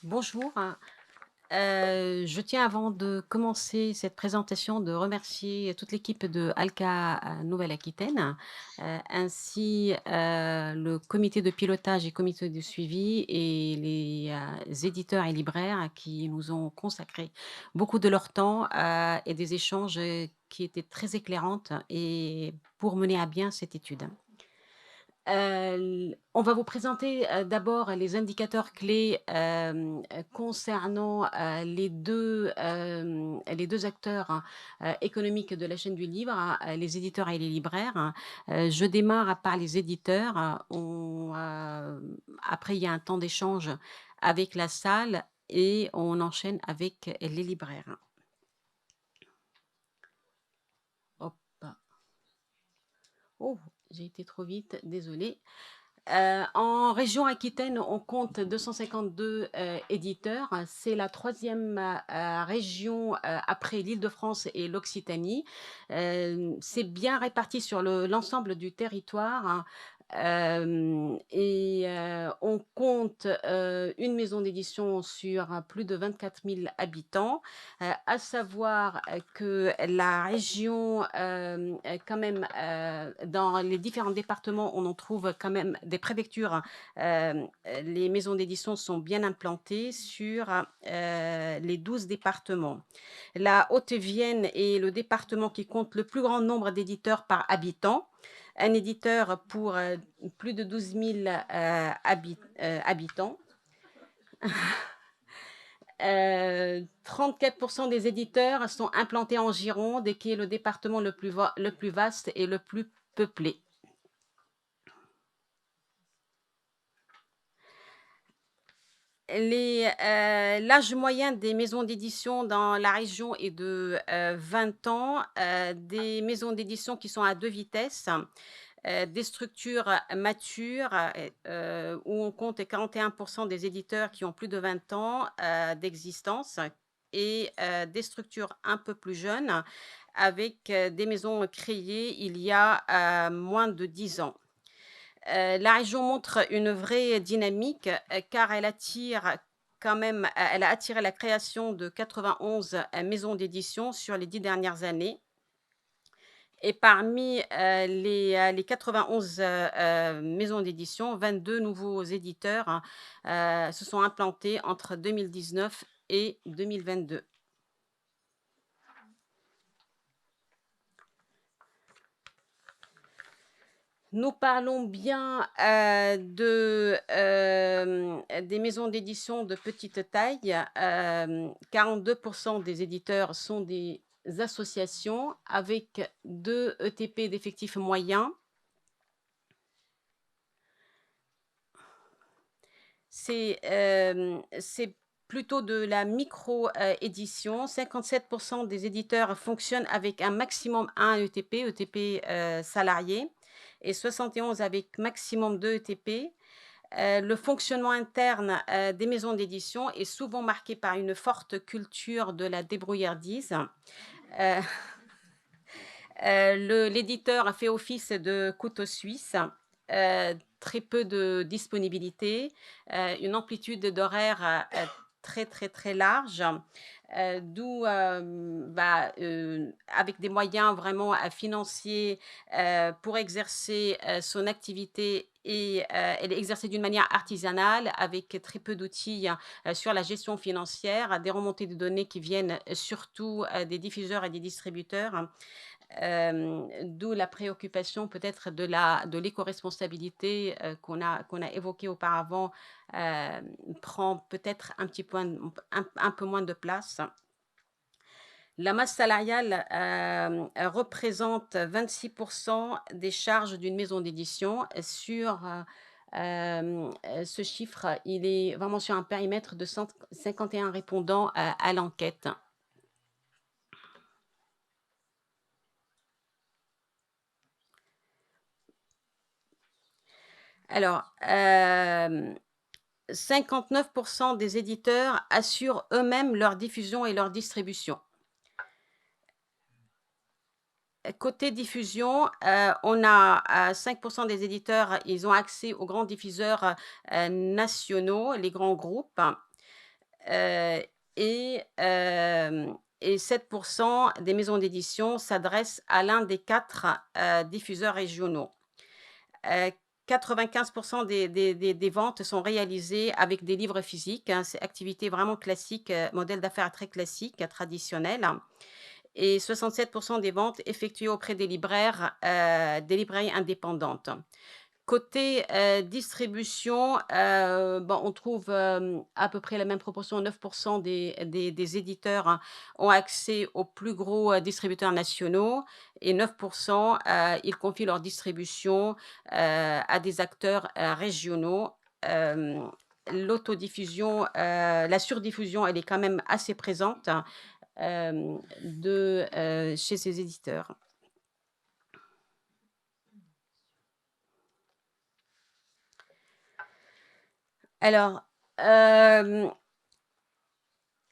Bonjour. Je tiens avant de commencer cette présentation de remercier toute l'équipe de Alca, Nouvelle-Aquitaine, ainsi, le comité de pilotage et comité de suivi et les, éditeurs et libraires qui nous ont consacré beaucoup de leur temps, et des échanges, qui étaient très éclairantes et pour mener à bien cette étude. On va vous présenter, d'abord les indicateurs clés, concernant, les 2 acteurs, hein, économiques de la chaîne du livre, hein, les éditeurs et les libraires, hein. Je démarre par les éditeurs, après il y a un temps d'échange avec la salle et on enchaîne avec les libraires. Hop. Oh, j'ai été trop vite, désolée. En région Aquitaine, on compte 252 éditeurs. C'est la troisième région après l'Île-de-France et l'Occitanie. C'est bien réparti sur l'ensemble du territoire, hein. On compte une maison d'édition sur plus de 24 000 habitants. À savoir que la région, quand même, dans les différents départements, on en trouve quand même des préfectures. Les maisons d'édition sont bien implantées sur les 12 départements. La Haute-Vienne est le département qui compte le plus grand nombre d'éditeurs par habitant. Un éditeur pour plus de 12 000 habitants. 34 des éditeurs sont implantés en Gironde, qui est le département le plus vaste et le plus peuplé. L'âge moyen des maisons d'édition dans la région est de 20 ans, des maisons d'édition qui sont à deux vitesses, des structures matures, où on compte 41 des éditeurs qui ont plus de 20 ans d'existence, et des structures un peu plus jeunes avec des maisons créées il y a moins de 10 ans. La région montre une vraie dynamique, car elle attire quand même, elle a attiré la création de 91 maisons d'édition sur les 10 dernières années, et parmi les 91 maisons d'édition, 22 nouveaux éditeurs, se sont implantés entre 2019 et 2022. Nous parlons bien des maisons d'édition de petite taille. 42 des éditeurs sont des associations avec 2 ETP d'effectifs moyens. C'est plutôt de la micro édition. 57 des éditeurs fonctionnent avec un maximum 1 ETP salarié, et 71 avec maximum 2 ETP. Le fonctionnement interne des maisons d'édition est souvent marqué par une forte culture de la débrouillardise. Euh, L'éditeur a fait office de couteau suisse, très peu de disponibilité, une amplitude d'horaire très, très, très large, d'où, avec des moyens vraiment financiers pour exercer son activité, et elle est exercée d'une manière artisanale avec très peu d'outils sur la gestion financière, des remontées de données qui viennent surtout des diffuseurs et des distributeurs. D'où la préoccupation peut-être de l'éco-responsabilité qu'on a évoquée auparavant, prend peut-être un peu moins de place. La masse salariale représente 26 des charges d'une maison d'édition. Sur ce chiffre, il est vraiment sur un périmètre de 151 répondants à l'enquête. Alors, 59 des éditeurs assurent eux-mêmes leur diffusion et leur distribution. Côté diffusion, on a 5 des éditeurs, ils ont accès aux grands diffuseurs nationaux, les grands groupes. heu et hem et 7 des maisons d'édition s'adressent à l'un des 4 diffuseurs régionaux. Heu, 95 des ventes sont réalisées avec des livres physiques, hein. C'est activité vraiment classique, modèle d'affaires très classique, traditionnel, et 67 des ventes effectuées auprès des librairies indépendantes. Côté, distribution, bon, on trouve, à peu près la même proportion, 9 des éditeurs, hein, ont accès aux plus gros, distributeurs nationaux, et 9 ils confient leur distribution, à des acteurs, régionaux. Hem, L'autodiffusion, la surdiffusion, elle est quand même assez présente, chez ces éditeurs. Alors, hem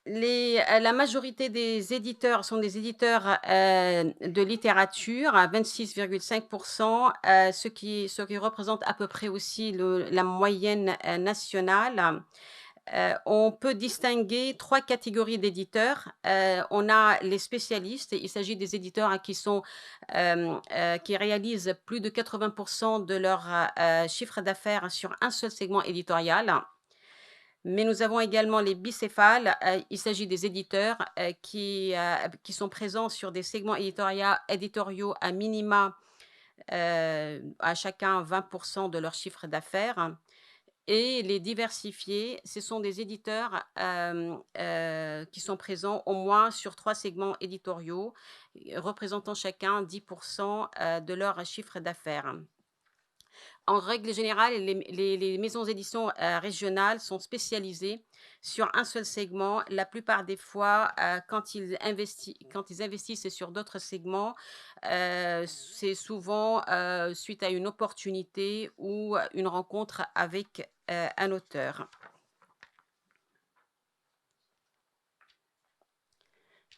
la majorité des éditeurs sont des éditeurs, de littérature à 26,5, ce qui représente à peu près aussi la moyenne, nationale. On peut distinguer 3 catégories d'éditeurs. On a les spécialistes. Il s'agit des éditeurs, hein, qui réalisent plus de 80 de leur, chiffre d'affaires sur un seul segment éditorial. Mais nous avons également les bicéphales. Il s'agit des éditeurs, qui sont présents sur des segments éditoriaux à minima, à chacun 20 de leur chiffre d'affaires. Et les diversifiés, ce sont des éditeurs, qui sont présents au moins sur 3 segments éditoriaux, représentant chacun 10 de leur chiffre d'affaires. En règle générale, les maisons d'édition, régionales sont spécialisées sur un seul segment. La plupart des fois, quand ils investissent sur d'autres segments, c'est souvent, suite à une opportunité ou une rencontre avec, un auteur.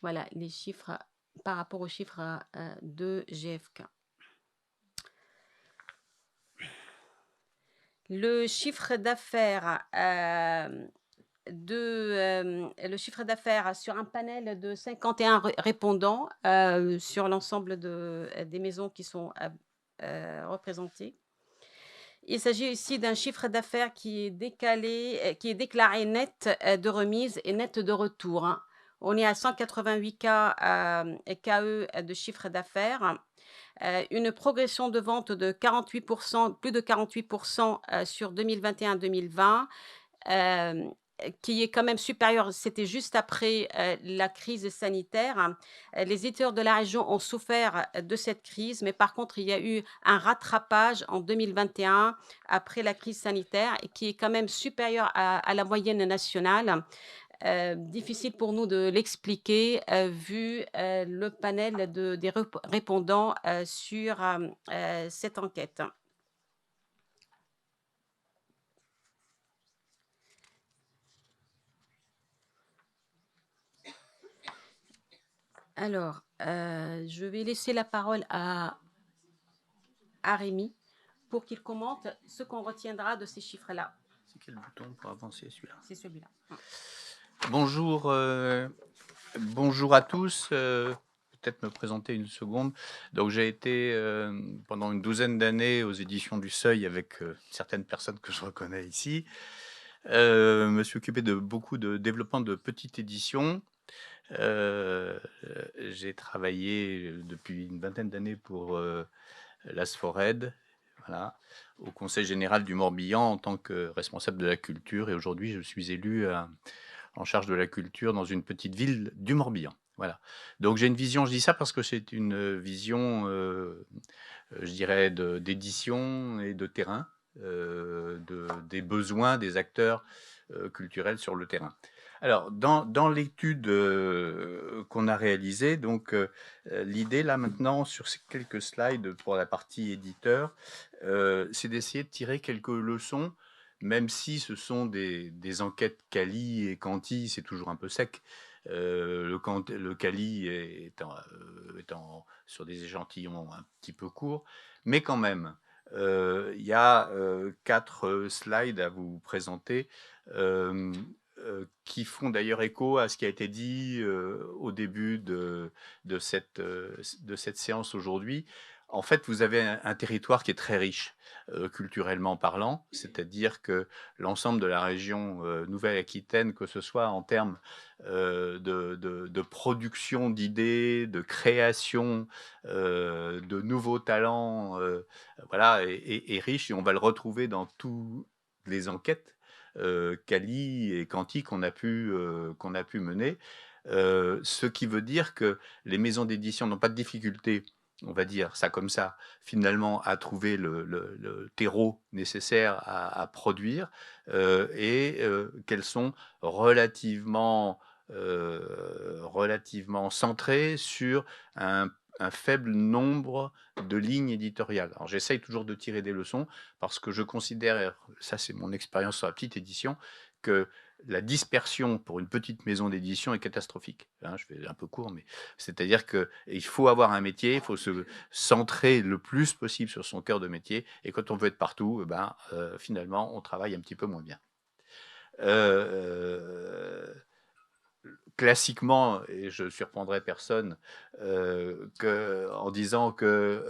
Voilà les chiffres par rapport aux chiffres, de GfK. Le chiffre d'affaires, le chiffre d'affaires sur un panel de 51 répondants, sur l'ensemble des maisons qui sont, représentées. Il s'agit ici d'un chiffre d'affaires qui est déclaré net, de remise et net de retour, hein. On est à 188 KE de chiffre d'affaires, une progression de vente de 48, plus de 48 sur 2021-2020, hem, qui est quand même supérieur. C'était juste après, la crise sanitaire, hein. Les éditeurs de la région ont souffert, de cette crise, mais par contre, il y a eu un rattrapage en 2021 après la crise sanitaire, et qui est quand même supérieur à la moyenne nationale. Difficile pour nous de l'expliquer, vu, le panel des répondants, sur, cette enquête. Alors, je vais laisser la parole à Rémi pour qu'il commente ce qu'on retiendra de ces chiffres-là. C'est quel bouton pour avancer, celui-là? C'est celui-là. Bonjour, bonjour à tous. Peut-être me présenter une seconde. Donc, j'ai été pendant une douzaine d'années aux éditions du Seuil avec certaines personnes que je reconnais ici. Me suis occupé de beaucoup de développement de petites éditions. J'ai travaillé depuis une vingtaine d'années pour l'Asfored, voilà, au Conseil général du Morbihan en tant que responsable de la culture. Et aujourd'hui, je suis élu en charge de la culture dans une petite ville du Morbihan. Voilà. Donc j'ai une vision, je dis ça parce que c'est une vision, je dirais, d'édition et de terrain, des besoins des acteurs culturels sur le terrain. Alors, dans l'étude qu'on a réalisée, donc l'idée là maintenant sur ces quelques slides pour la partie éditeur, c'est d'essayer de tirer quelques leçons, même si ce sont des enquêtes quali et quanti, c'est toujours un peu sec. Le quali étant sur des échantillons un petit peu courts, mais quand même, il y a 4 slides à vous présenter. qui font d'ailleurs écho à ce qui a été dit, au début de cette séance aujourd'hui. En fait, vous avez un territoire qui est très riche, culturellement parlant, c'est-à-dire que l'ensemble de la région, Nouvelle-Aquitaine, que ce soit en termes, de production d'idées, de création, de nouveaux talents, voilà, est riche et on va le retrouver dans tous les enquêtes Cali et Canty qu'on a pu mener. Ce qui veut dire que les maisons d'édition n'ont pas de difficulté, on va dire ça comme ça, finalement, à trouver le terreau nécessaire à produire et qu'elles sont relativement centrées sur un, un faible nombre de lignes éditoriales. Alors j'essaye toujours de tirer des leçons parce que je considère, ça c'est mon expérience sur la petite édition, que la dispersion pour une petite maison d'édition est catastrophique. Hein, je fais un peu court, mais c'est-à-dire qu'il faut avoir un métier, il faut se centrer le plus possible sur son cœur de métier, et quand on veut être partout, eh ben, finalement, on travaille un petit peu moins bien. Euh, Classiquement, et je surprendrai personne, en disant que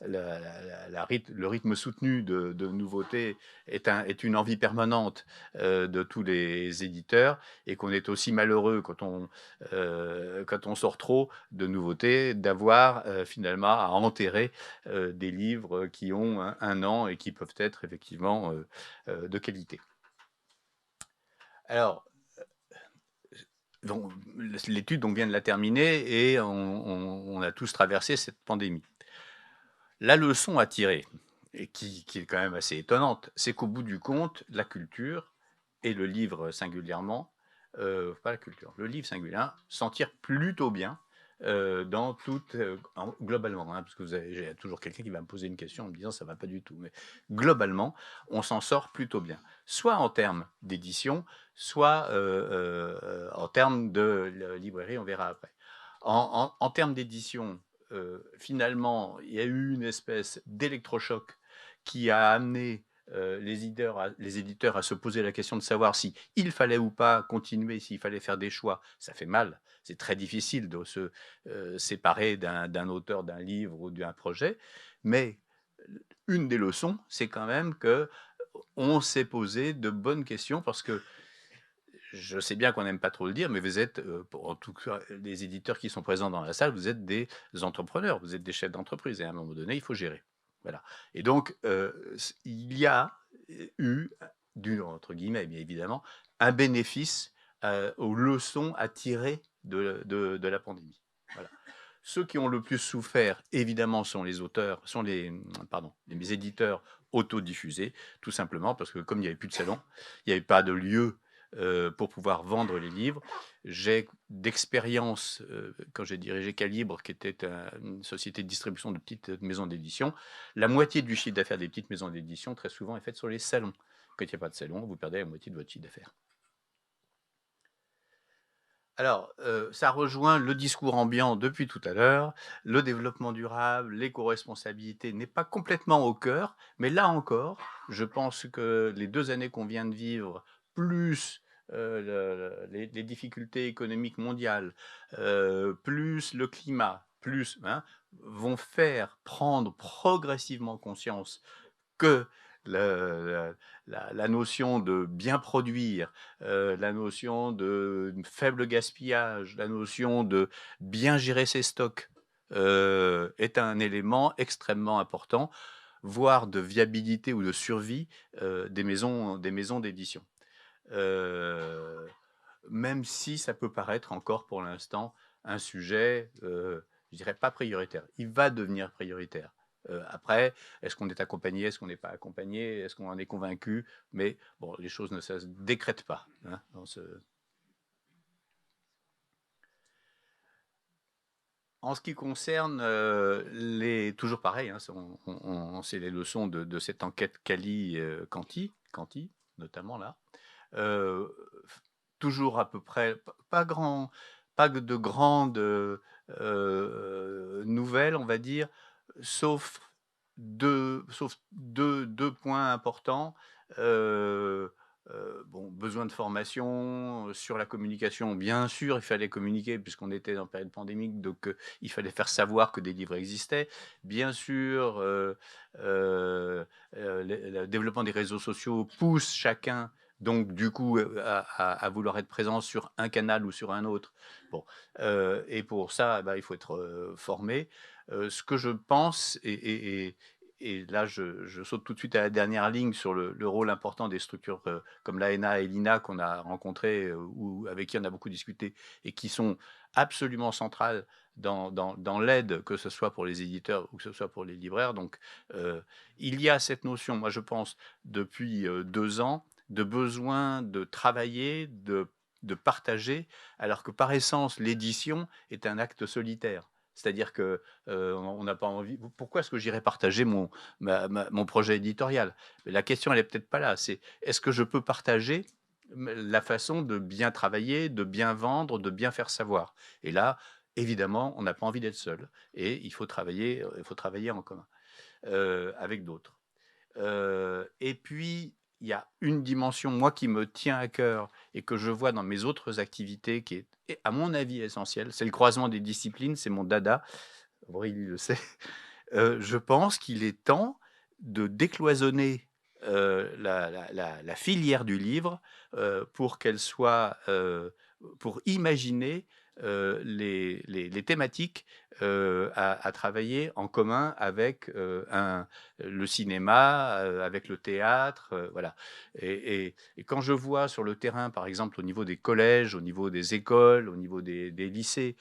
le rythme soutenu de nouveautés est une envie permanente de tous les éditeurs, et qu'on est aussi malheureux quand on sort trop de nouveautés, d'avoir finalement à enterrer des livres qui ont un an et qui peuvent être effectivement de qualité. Alors, l'étude, on vient de la terminer et on a tous traversé cette pandémie. La leçon à tirer, et qui est quand même assez étonnante, c'est qu'au bout du compte, la culture, et le livre singulièrement, pas la culture, le livre singulièrement, s'en tire plutôt bien dans toute, globalement, hein, parce que j'ai toujours quelqu'un qui va me poser une question en me disant ça va pas du tout, mais globalement, on s'en sort plutôt bien, soit en termes d'édition, soit en termes de librairie, on verra après. En termes d'édition, finalement, il y a eu une espèce d'électrochoc qui a amené les éditeurs à se poser la question de savoir si il fallait ou pas continuer, s'il fallait faire des choix. Ça fait mal, c'est très difficile de se séparer d'un auteur, d'un livre ou d'un projet, mais une des leçons, c'est quand même que on s'est posé de bonnes questions parce que je sais bien qu'on n'aime pas trop le dire, mais vous êtes, en tout cas, les éditeurs qui sont présents dans la salle, vous êtes des entrepreneurs, vous êtes des chefs d'entreprise, et à un moment donné, il faut gérer. Voilà. Et donc, il y a eu, entre guillemets, bien évidemment, un bénéfice aux leçons à tirer de la pandémie. Voilà. Ceux qui ont le plus souffert, évidemment, sont les auteurs, les éditeurs autodiffusés, tout simplement parce que comme il n'y avait plus de salon, il n'y avait pas de lieu pour pouvoir vendre les livres. J'ai d'expérience, quand j'ai dirigé Calibre, qui était une société de distribution de petites maisons d'édition, la moitié du chiffre d'affaires des petites maisons d'édition, très souvent, est faite sur les salons. Quand il n'y a pas de salon, vous perdez la moitié de votre chiffre d'affaires. Alors, ça rejoint le discours ambiant depuis tout à l'heure. Le développement durable, l'éco-responsabilité n'est pas complètement au cœur, mais là encore, je pense que les 2 années qu'on vient de vivre, plus les difficultés économiques mondiales, plus le climat, plus, hein, vont faire prendre progressivement conscience que la notion de bien produire, la notion de faible gaspillage, la notion de bien gérer ses stocks est un élément extrêmement important, voire de viabilité ou de survie des maisons d'édition. Euh, Même si ça peut paraître encore pour l'instant un sujet, je dirais pas prioritaire. Il va devenir prioritaire. Après, est-ce qu'on est accompagné, est-ce qu'on n'est pas accompagné, est-ce qu'on en est convaincu? Mais bon, les choses ne se décrètent pas. Hein, En ce qui concerne toujours pareil, hein, c'est les leçons de cette enquête Cali-Canty, notamment là. Euh, Toujours à peu près, pas de grandes nouvelles, on va dire, sauf deux points importants. Bon, besoin de formation sur la communication. Bien sûr, il fallait communiquer puisqu'on était en période pandémique, donc il fallait faire savoir que des livres existaient. Bien sûr, le développement des réseaux sociaux pousse chacun, donc du coup, à vouloir être présent sur un canal ou sur un autre. Bon, et pour ça, bah, il faut être formé. Ce que je pense, et là, je saute tout de suite à la dernière ligne sur le rôle important des structures comme l'AENA et l'INA qu'on a rencontrées ou avec qui on a beaucoup discuté et qui sont absolument centrales dans l'aide, que ce soit pour les éditeurs ou que ce soit pour les libraires. Donc, il y a cette notion, moi je pense, depuis 2 ans, de besoin de travailler, de partager, alors que par essence, l'édition est un acte solitaire. C'est-à-dire que on n'a pas envie. Pourquoi est-ce que j'irais partager mon projet éditorial? Mais la question, elle est peut-être pas là. C'est est-ce que je peux partager la façon de bien travailler, de bien vendre, de bien faire savoir? Et là, évidemment, on n'a pas envie d'être seul et il faut travailler en commun avec d'autres. Et puis, il y a une dimension, moi, qui me tient à cœur et que je vois dans mes autres activités, qui est, à mon avis, essentielle. C'est le croisement des disciplines, c'est mon dada. Aurélie le sait. Je pense qu'il est temps de décloisonner la filière du livre pour qu'elle soit, pour imaginer les thématiques à travailler en commun avec le cinéma, avec le théâtre, voilà. Et quand je vois sur le terrain, par exemple, au niveau des collèges, au niveau des écoles, au niveau des lycées,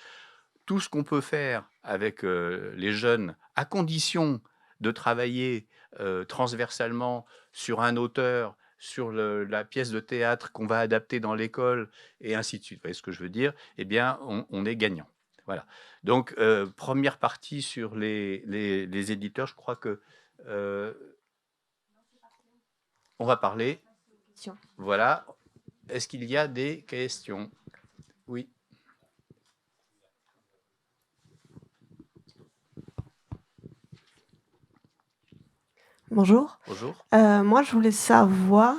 tout ce qu'on peut faire avec les jeunes, à condition de travailler transversalement sur un auteur, sur la pièce de théâtre qu'on va adapter dans l'école, et ainsi de suite. Vous voyez ce que je veux dire? Eh bien, on est gagnant. Voilà. Donc, première partie sur les éditeurs, je crois que on va parler. Voilà. Est-ce qu'il y a des questions? Oui. Bonjour. Bonjour. Moi, je voulais savoir,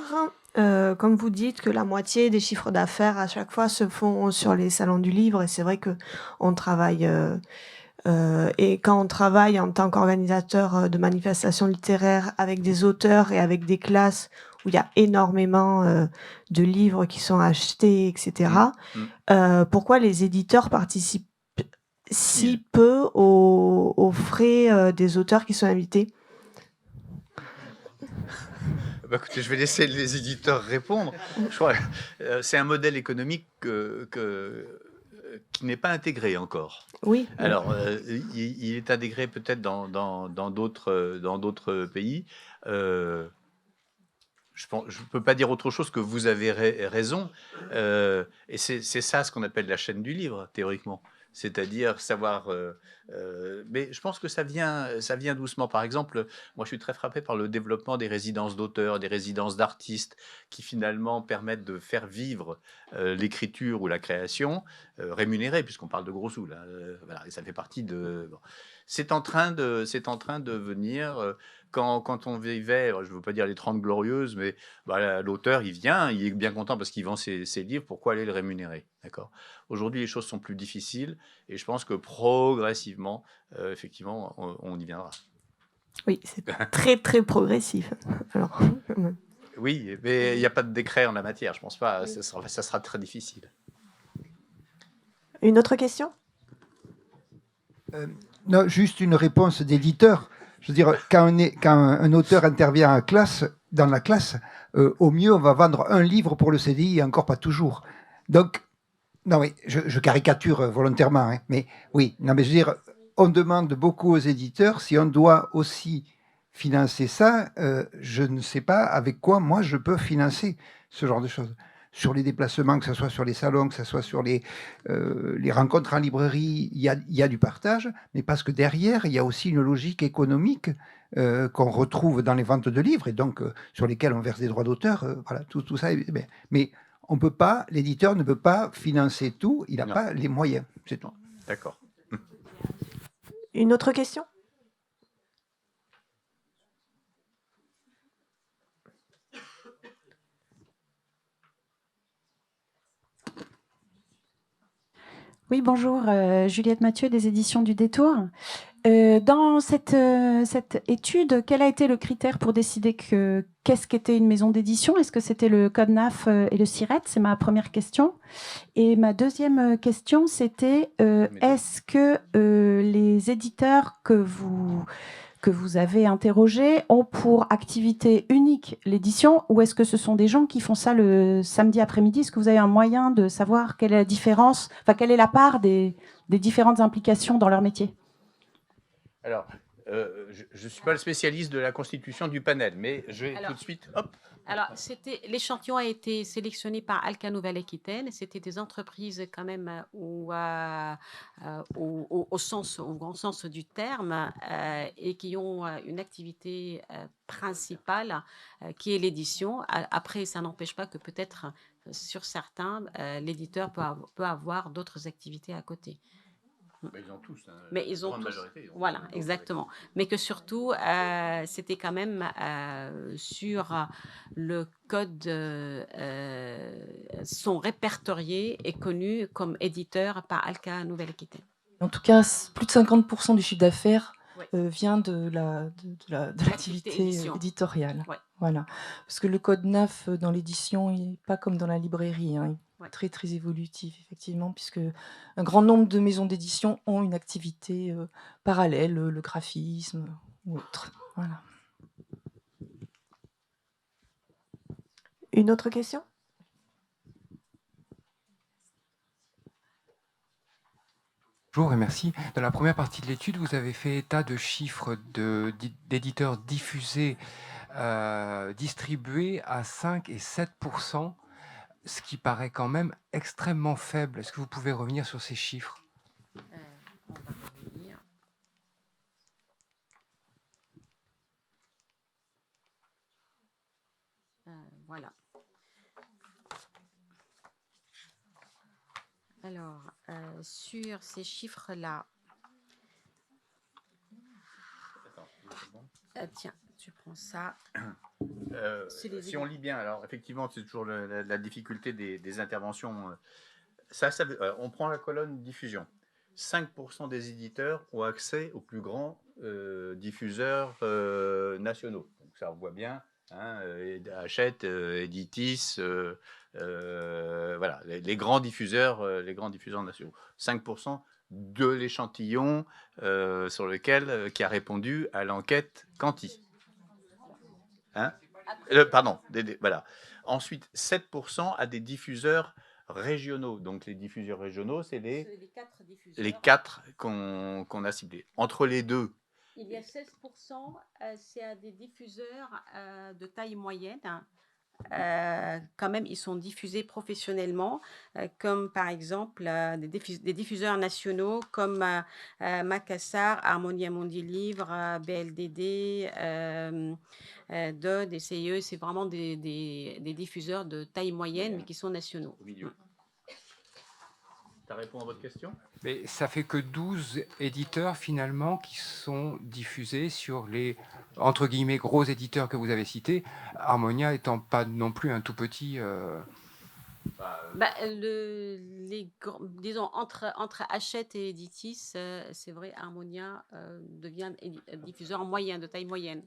comme vous dites que la moitié des chiffres d'affaires à chaque fois se font sur les salons du livre, et c'est vrai que on travaille, et quand on travaille en tant qu'organisateur de manifestations littéraires avec des auteurs et avec des classes où il y a énormément de livres qui sont achetés, etc. Pourquoi les éditeurs participent si peu aux frais des auteurs qui sont invités? Bah, écoutez, je vais laisser les éditeurs répondre. Je crois c'est un modèle économique qui n'est pas intégré encore. Oui. Alors, il est intégré peut-être dans d'autres pays. Je ne peux pas dire autre chose que vous avez raison. Et c'est ça ce qu'on appelle la chaîne du livre, théoriquement. C'est-à-dire savoir... mais je pense que ça vient doucement. Par exemple, moi, je suis très frappé par le développement des résidences d'auteurs, des résidences d'artistes, qui finalement permettent de faire vivre l'écriture ou la création rémunérée, puisqu'on parle de gros sous. Là, voilà, et ça fait partie de... Bon. C'est en train de venir... Quand on vivait, je ne veux pas dire les 30 glorieuses, mais bah, l'auteur, il vient, il est bien content parce qu'il vend ses livres, pourquoi aller le rémunérer? D'accord. Aujourd'hui, les choses sont plus difficiles et je pense que progressivement, effectivement, on y viendra. Oui, c'est très, très progressif. Alors, oui, mais il n'y a pas de décret en la matière, je ne pense pas, ça sera très difficile. Une autre question? Non, juste une réponse d'éditeur. Je veux dire, quand un auteur intervient dans la classe, au mieux, on va vendre un livre pour le CDI et encore pas toujours. Donc, non, mais je caricature volontairement, hein, mais oui, non, mais je veux dire, on demande beaucoup aux éditeurs si on doit aussi financer ça. Je ne sais pas avec quoi moi je peux financer ce genre de choses. Sur les déplacements, que ce soit sur les salons, que ce soit sur les rencontres en librairie, il y a du partage, mais parce que derrière, il y a aussi une logique économique qu'on retrouve dans les ventes de livres et donc sur lesquelles on verse des droits d'auteur. Voilà, tout ça. Mais on peut pas, l'éditeur ne peut pas financer tout, il n'a pas les moyens. C'est tout. D'accord. Une autre question? Oui, bonjour, Juliette Mathieu des éditions du Détour. Dans cette étude, quel a été le critère pour décider qu'est-ce qu'était une maison d'édition? Est-ce que c'était le code NAF et le SIRET? C'est ma première question. Et ma deuxième question, c'était est-ce que les éditeurs que vous avez interrogés ont pour activité unique l'édition, ou est-ce que ce sont des gens qui font ça le samedi après-midi? Est-ce que vous avez un moyen de savoir quelle est la différence, enfin quelle est la part des différentes implications dans leur métier? Alors, je ne suis pas le spécialiste de la constitution du panel, mais je vais tout de suite... Hop. Alors, l'échantillon a été sélectionné par Alca Nouvelle-Aquitaine. C'était des entreprises quand même au grand sens du terme et qui ont une activité principale qui est l'édition. Après, ça n'empêche pas que peut-être sur certains, l'éditeur peut avoir d'autres activités à côté. Mais ils ont tous, hein, Mais ils ont grande tous, majorité. voilà, exactement. Mais que surtout, c'était quand même sur le code, sont répertoriés et connus comme éditeurs par Alca Nouvelle-Aquitaine. En tout cas, plus de 50% du chiffre d'affaires Ouais. vient de l'activité édition. éditoriale. Ouais. Voilà. Parce que le code NAF dans l'édition, il n'est pas comme dans la librairie, hein, il est Ouais. très très évolutif, effectivement, puisque un grand nombre de maisons d'édition ont une activité parallèle, le graphisme ou autre. Voilà. Une autre question? Bonjour et merci. Dans la première partie de l'étude, vous avez fait état de chiffres d'éditeurs diffusés, distribués à 5 et 7%, ce qui paraît quand même extrêmement faible. Est-ce que vous pouvez revenir sur ces chiffres? On va revenir. Voilà. Alors, sur ces chiffres-là, tiens, tu prends ça. Si on lit bien, alors effectivement, c'est toujours la difficulté des interventions. On prend la colonne diffusion. 5% des éditeurs ont accès aux plus grands diffuseurs nationaux. Donc ça, on voit bien, hein, Hachette, Editis, voilà, les grands diffuseurs nationaux. 5% de l'échantillon sur lequel qui a répondu à l'enquête Quanti. Hein, pardon, voilà. Ensuite, 7% à des diffuseurs régionaux. Donc, les diffuseurs régionaux, c'est les 4 qu'on a ciblés. Entre les deux, il y a 16%, c'est à des diffuseurs de taille moyenne. Quand même, ils sont diffusés professionnellement, comme par exemple des diffuseurs nationaux comme Macassar, Harmonia Mundi Livre, BLDD, DOD et CIE. C'est vraiment des diffuseurs de taille moyenne, mais qui sont nationaux. Au milieu. Ça répond à votre question? Mais ça fait que 12 éditeurs finalement qui sont diffusés sur les, entre guillemets, gros éditeurs que vous avez cités, Harmonia étant pas non plus un tout petit... disons, entre Hachette et Editis, c'est vrai, Harmonia devient diffuseur moyen, de taille moyenne.